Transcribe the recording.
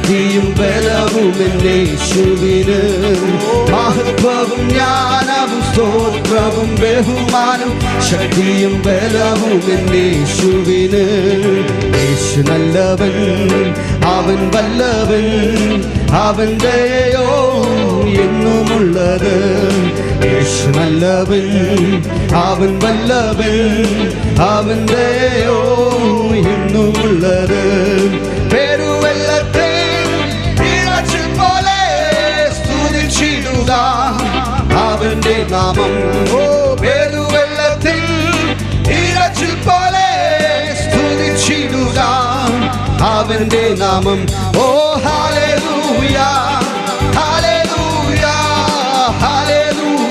ശക്തിയും ബലവും യേശുവിന്. മഹത്വവും ജ്ഞാനവും സ്തോത്രവും ബഹുമാനം ശക്തിയും ബലവും യേശുവിന്. യേശു നല്ലവൻ, അവൻ വല്ലവൻ, അവൻ ദയയോ എന്നുമുള്ളത്. യേശു നല്ലവൻ, അവൻ വല്ലവൻ, അവൻ ദയയോ എന്നുമുള്ളത്. പെരുവെള്ളത്തെ ഇരച്ചിൽ പോലെ സ്തുതിച്ചിടുക അവന്റെ നാമം. ഓ പെരുവെള്ളത്തിൽ ഇരച്ചിൽ പോലെ സ്തുതിച്ചിടുക അവന്റെ നാമം. ഓ ഹല്ലേലൂയ.